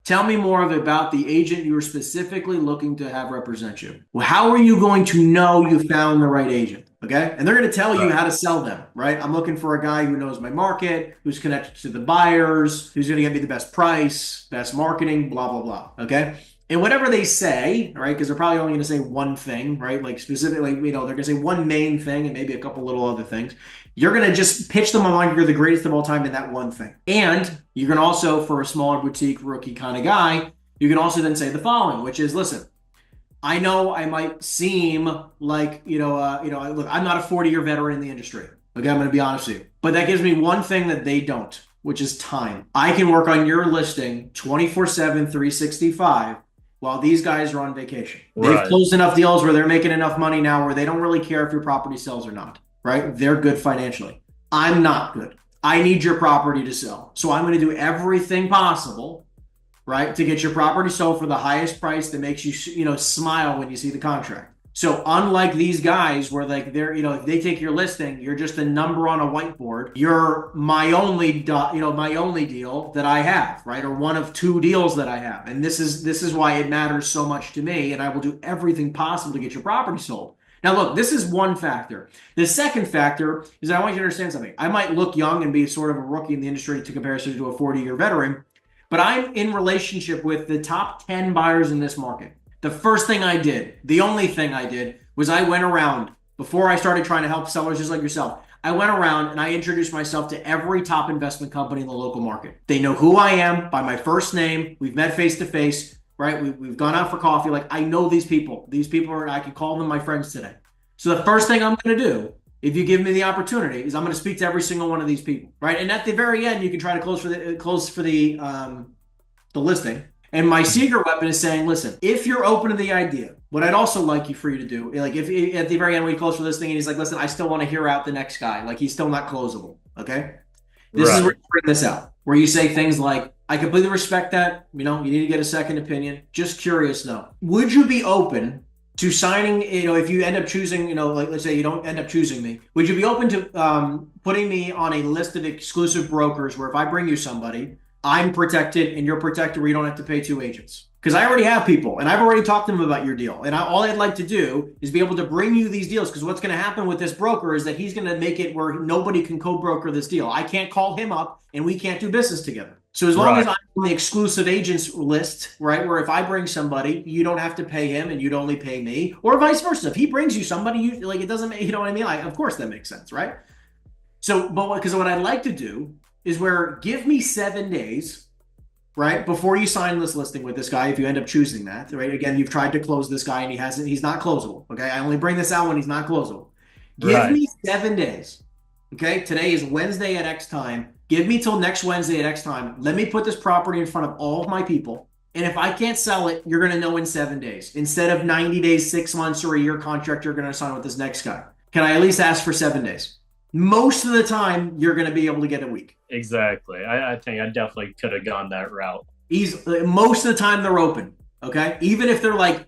Tell me more about the agent you were specifically looking to have represent you. Well, how are you going to know you found the right agent? Okay. And they're going to tell you Right. how to sell them, right? I'm looking for a guy who knows my market, who's connected to the buyers, who's going to get me the best price, best marketing, blah, blah, blah. Okay. And whatever they say, right? Because they're probably only going to say one thing, right? Like specifically, they're going to say one main thing and maybe a couple little other things. You're going to just pitch them on you're the greatest of all time in that one thing. And you can also, for a smaller boutique rookie kind of guy, you can also then say the following, which is, listen, I know I might seem like, look, I'm not a 40-year veteran in the industry. Okay, I'm going to be honest with you. But that gives me one thing that they don't, which is time. I can work on your listing 24/7, 365 while these guys are on vacation. They've Right. closed enough deals where they're making enough money now where they don't really care if your property sells or not, right? They're good financially. I'm not good. I need your property to sell. So I'm going to do everything possible, right, to get your property sold for the highest price that makes you, smile when you see the contract. So unlike these guys where like if they take your listing, you're just a number on a whiteboard. You're my only deal that I have, right? Or one of two deals that I have. And this is why it matters so much to me. And I will do everything possible to get your property sold. Now, look, this is one factor. The second factor is that I want you to understand something. I might look young and be sort of a rookie in the industry to comparison to a 40-year veteran, but I'm in relationship with the top 10 buyers in this market. The first thing I did, the only thing I did, was I went around before I started trying to help sellers just like yourself. I went around and I introduced myself to every top investment company in the local market. They know who I am by my first name. We've met face to face, right? We've gone out for coffee. Like I know these people. These people are, I can call them my friends today. So the first thing I'm going to do, if you give me the opportunity, is I'm going to speak to every single one of these people, right? And at the very end, you can try to close for the listing. And my secret weapon is saying, listen, if you're open to the idea, what I'd also like you for you to do, like if at the very end we close for this thing and he's like, listen, I still want to hear out the next guy, like he's still not closable. Okay. This is where Right. you bring this out, where you say things like, I completely respect that. You need to get a second opinion. Just curious though. Would you be open to signing, if you end up choosing, like let's say you don't end up choosing me, would you be open to putting me on a list of exclusive brokers where if I bring you somebody, I'm protected and you're protected where you don't have to pay two agents? Because I already have people and I've already talked to them about your deal. And all I'd like to do is be able to bring you these deals because what's going to happen with this broker is that he's going to make it where nobody can co-broker this deal. I can't call him up and we can't do business together. So as long as Right. I'm on the exclusive agents list, right, where if I bring somebody, you don't have to pay him and you'd only pay me, or vice versa. If he brings you somebody, you like it doesn't, you know what I mean? Like, of course that makes sense, right? So, but because what I'd like to do is where give me 7 days, right, before you sign this listing with this guy, if you end up choosing that, right? Again, you've tried to close this guy and he's not closable. Okay. I only bring this out when he's not closable. Give Right. me 7 days. Okay. Today is Wednesday at X time. Give me till next Wednesday at X time. Let me put this property in front of all of my people. And if I can't sell it, you're going to know in 7 days instead of 90 days, 6 months, or a year contract you're going to sign with this next guy. Can I at least ask for 7 days? Most of the time, you're going to be able to get a week. Exactly. I think I definitely could have gone that route. Most of the time they're open. Okay, even if they're like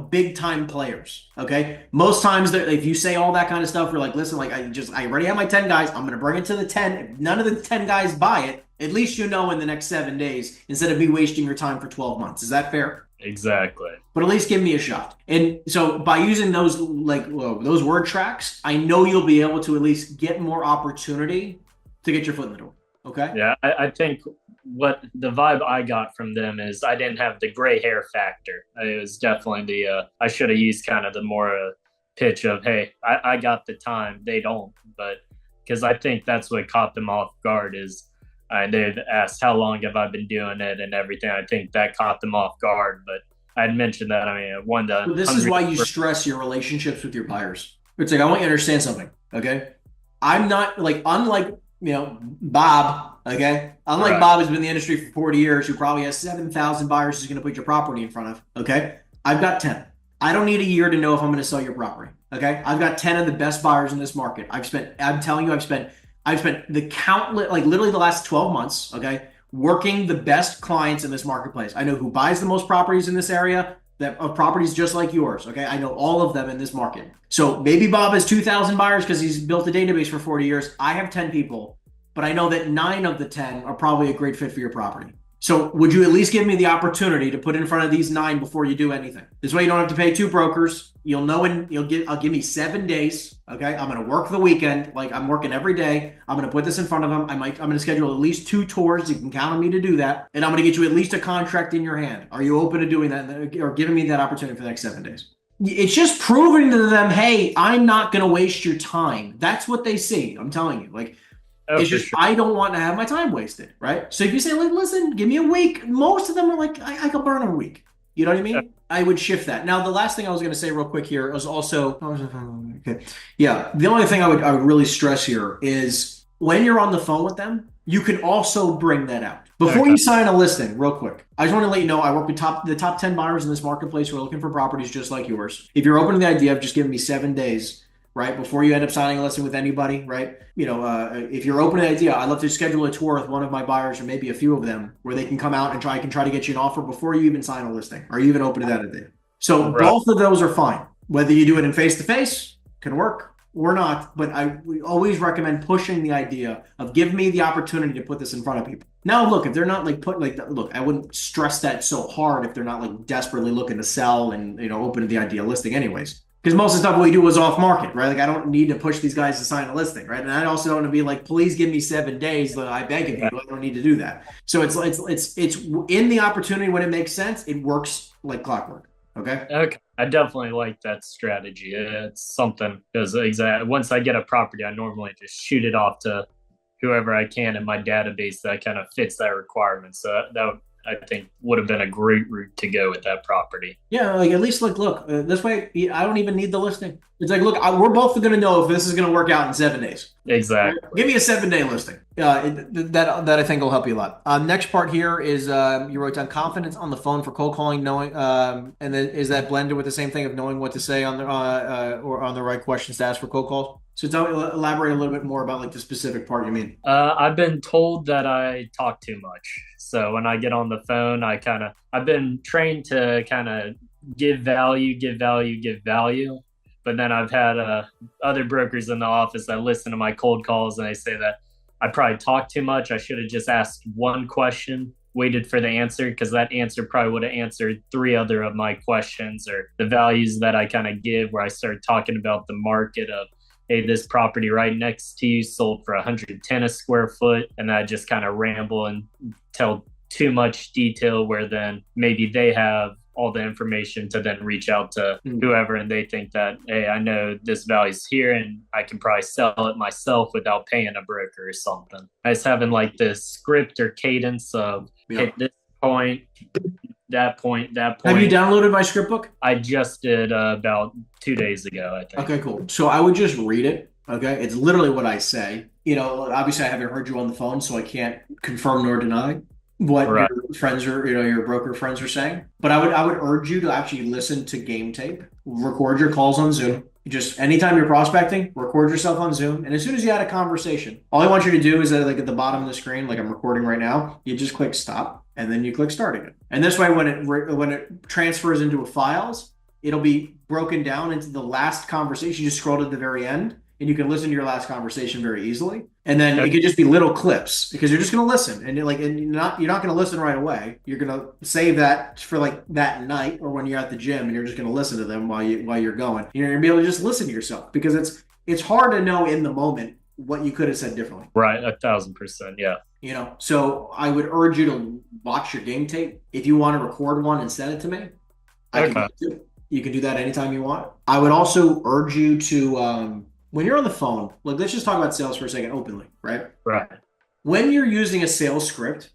big time players. Okay, most times if you say all that kind of stuff, you're like, listen, like I already have my 10 guys. I'm gonna bring it to the 10. If none of the 10 guys buy it, at least in the next 7 days instead of me wasting your time for 12 months. Is that fair? Exactly. But at least give me a shot. And so by using those those word tracks, I know you'll be able to at least get more opportunity to get your foot in the door. Okay. Yeah. I think what the vibe I got from them is I didn't have the gray hair factor. It was definitely I should have used kind of the more pitch of, hey, I got the time. They don't. But because I think that's what caught them off guard is they'd asked, how long have I been doing it and everything. I think that caught them off guard. But I'd mentioned that. I mean, one, the But this is hungry. why you stress your relationships with your buyers. It's like I want you to understand something, okay? I'm not like unlike Bob, okay? Unlike Right. Bob who's been in the industry for 40 years, who probably has 7,000 buyers who's going to put your property in front of, okay? I've got 10. I don't need a year to know if I'm going to sell your property, okay? I've got 10 of the best buyers in this market. I'm telling you, I've spent the countless, like literally the last 12 months, okay, working the best clients in this marketplace. I know who buys the most properties in this area that of properties just like yours. Okay. I know all of them in this market. So maybe Bob has 2,000 buyers because he's built a database for 40 years. I have 10 people, but I know that 9 of the 10 are probably a great fit for your property. So would you at least give me the opportunity to put in front of these 9 before you do anything? This way you don't have to pay 2 brokers. You'll know, and I'll give me 7 days. Okay. I'm going to work the weekend. Like I'm working every day. I'm going to put this in front of them. I'm going to schedule at least 2 tours. You can count on me to do that. And I'm going to get you at least a contract in your hand. Are you open to doing that or giving me that opportunity for the next 7 days? It's just proving to them, hey, I'm not going to waste your time. That's what they see. I'm telling you. Like, it's just, sure. I don't want to have my time wasted, right? So if you say, like, listen, give me a week, most of them are like, I could burn a week. You know what I mean? I would shift that. Now, the last thing I was going to say real quick here was also, okay. Yeah, the only thing I would really stress here is when you're on the phone with them, you can also bring that out. Before you sign a listing, real quick, I just want to let you know I work with the top 10 buyers in this marketplace who are looking for properties just like yours. If you're open to the idea of just giving me 7 days, right, before you end up signing a listing with anybody, right? If you're open to the idea, I'd love to schedule a tour with one of my buyers or maybe a few of them where they can come out and I can try to get you an offer before you even sign a listing. Are you even open to that idea? So both of those are fine. Whether you do it in face-to-face, can work or not, but we always recommend pushing the idea of give me the opportunity to put this in front of people. Now, look, if they're not look, I wouldn't stress that so hard if they're not like desperately looking to sell and, open to the idea listing anyways. Because most of the stuff we do is off market, right? Like I don't need to push these guys to sign a listing, right? And I also don't want to be like, please give me 7 days. I beg of you, I don't need to do that. So it's in the opportunity when it makes sense. It works like clockwork. Okay. Okay. I definitely like that strategy. It's something because once I get a property, I normally just shoot it off to whoever I can in my database that kind of fits that requirement. So that I think would have been a great route to go with that property. Yeah, like at least look, this way I don't even need the listing. It's like, look, we're both going to know if this is going to work out in 7 days. Exactly. Give me a 7-day listing. That I think will help you a lot. Next part here is you wrote down confidence on the phone for cold calling, knowing, and then is that blended with the same thing of knowing what to say on the or on the right questions to ask for cold calls? So elaborate a little bit more about like the specific part you mean. I've been told that I talk too much. So when I get on the phone, I've been trained to kind of give value. But then I've had other brokers in the office that listen to my cold calls and they say that I probably talk too much. I should have just asked one question, waited for the answer, because that answer probably would have answered 3 other of my questions, or the values that I kind of give where I start talking about the market of, hey, this property right next to you sold for 110 a square foot. And I just kind of ramble and tell too much detail where then maybe they have all the information to then reach out to whoever and they think that, hey, I know this value's here and I can probably sell it myself without paying a broker or something. I was having like this script or cadence of hit this point, that point. Have you downloaded my script book? I just did about 2 days ago, I think. Okay, cool. So I would just read it. Okay. It's literally what I say. Obviously I haven't heard you on the phone, so I can't confirm nor deny what your friends are, your broker friends are saying. But I would urge you to actually listen to game tape, record your calls on Zoom. Just anytime you're prospecting, record yourself on Zoom. And as soon as you had a conversation, all I want you to do is that like at the bottom of the screen, like I'm recording right now, you just click stop and then you click start again. And this way, when it transfers into files, it'll be broken down into the last conversation. You just scroll to the very end and you can listen to your last conversation very easily. And then it could just be little clips because you're just going to listen and you're not going to listen right away. You're going to save that for like that night or when you're at the gym and you're just going to listen to them while you're going. You're going to be able to just listen to yourself because it's hard to know in the moment what you could have said differently. Right. 1,000%. Yeah. So I would urge you to watch your game tape. If you want to record one and send it to me, I can do it. You can do that anytime you want. I would also urge you to, when you're on the phone, like let's just talk about sales for a second openly, right? Right. When you're using a sales script,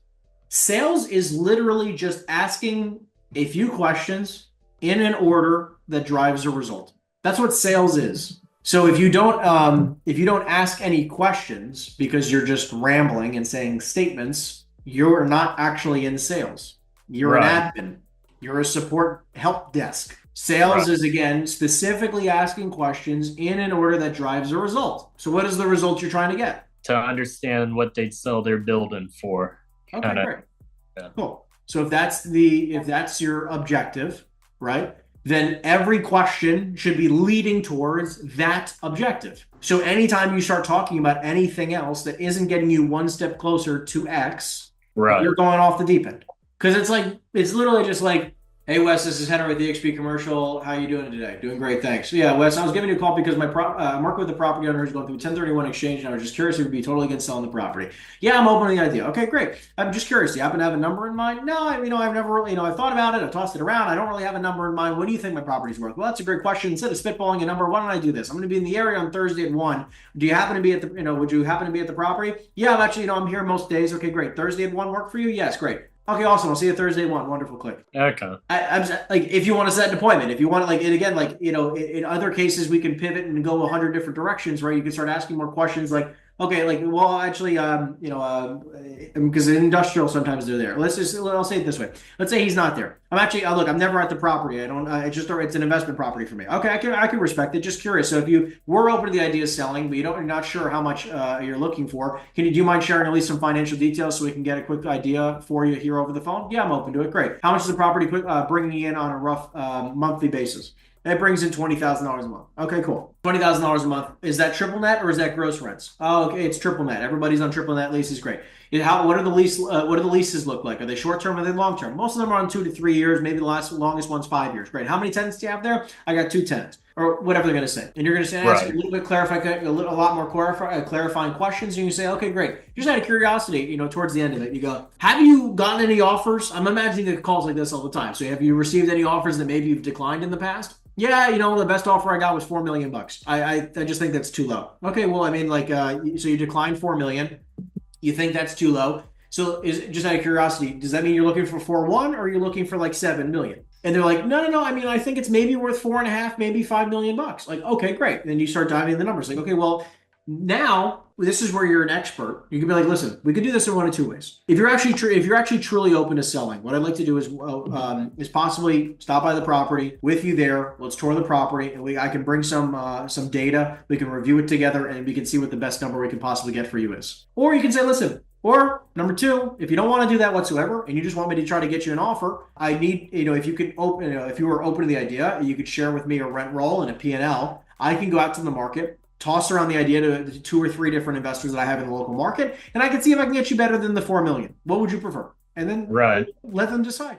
sales is literally just asking a few questions in an order that drives a result. That's what sales is. So if you don't ask any questions because you're just rambling and saying statements, you're not actually in sales. You're an admin. You're a support help desk. Sales is, again, specifically asking questions in an order that drives a result. So what is the result you're trying to get? To understand what they'd sell their building for. Okay, great. Yeah. Cool. So if that's your objective, right, then every question should be leading towards that objective. So anytime you start talking about anything else that isn't getting you one step closer to X, Right. You're going off the deep end. Because it's literally just like, hey, Wes, this is Henry with the EXP Commercial. How you doing today? Doing great, thanks. So, yeah, Wes, I was giving you a call because I'm working with a property owner who's going through a 1031 exchange, and I was just curious if you'd be totally against selling the property. Yeah, I'm open to the idea. Okay, great. I'm just curious. Do you happen to have a number in mind? No, I've never really, I've thought about it. I've tossed it around. I don't really have a number in mind. What do you think my property's worth? Well, that's a great question. Instead of spitballing a number, why don't I do this? I'm going to be in the area on Thursday at 1. Do you happen to be at the, would you happen to be at the property? Yeah, I'm actually, I'm here most days. Okay, great. Thursday at 1 work for you? Yes, great. Okay, awesome. I'll see you Thursday at 1. Wonderful. Click. Okay. I'm like, if you want to set an appointment, if you want to, like, and again, like, in other cases, we can pivot and go 100 different directions, right? You can start asking more questions like, okay, like, well, actually, because in industrial, sometimes they're there. I'll say it this way. Let's say he's not there. I'm actually, look, I'm never at the property. It's an investment property for me. Okay, I can respect it. Just curious. So if you were open to the idea of selling, but you're not sure how much you're looking for, do you mind sharing at least some financial details so we can get a quick idea for you here over the phone? Yeah, I'm open to it. Great. How much is the property bringing in on a rough monthly basis? It brings in $20,000 a month. Okay, cool. $20,000 a month. Is that triple net or is that gross rents? Oh, okay, it's triple net. Everybody's on triple net leases. Great. What do the leases look like? Are they short term or are they long term? Most of them are on 2 to 3 years. Maybe the longest one's 5 years. Great. How many tenants do you have there? I got 2 tenants, or whatever they're going to say. And you're going to say, ask a little bit a lot more clarifying questions. And you say, okay, great. Just out of curiosity, towards the end of it, you go, have you gotten any offers? I'm imagining the calls like this all the time. So have you received any offers that maybe you've declined in the past? Yeah, the best offer I got was $4 million. I just think that's too low. Okay, well, I mean, like, so you declined $4 million. You think that's too low. So just out of curiosity, does that mean you're looking for 4.1 or you're looking for like 7 million? And they're like, no. I mean, I think it's maybe worth 4.5, maybe $5 million. Like, okay, great. And then you start diving in the numbers. Like, okay, well, now this is where you're an expert. You can be like, listen, we could do this in one of 2 ways. If you're actually truly open to selling, what I'd like to do is possibly stop by the property with you there. Let's tour the property, and I can bring some data. We can review it together, and we can see what the best number we can possibly get for you is. Or you can say, listen. Or number 2, if you don't want to do that whatsoever, and you just want me to try to get you an offer, I need, if you could open, if you were open to the idea, you could share with me a rent roll and a P&L. I can go out to the market, toss around the idea to 2 or 3 different investors that I have in the local market, and I can see if I can get you better than the 4 million. What would you prefer? And then let them decide.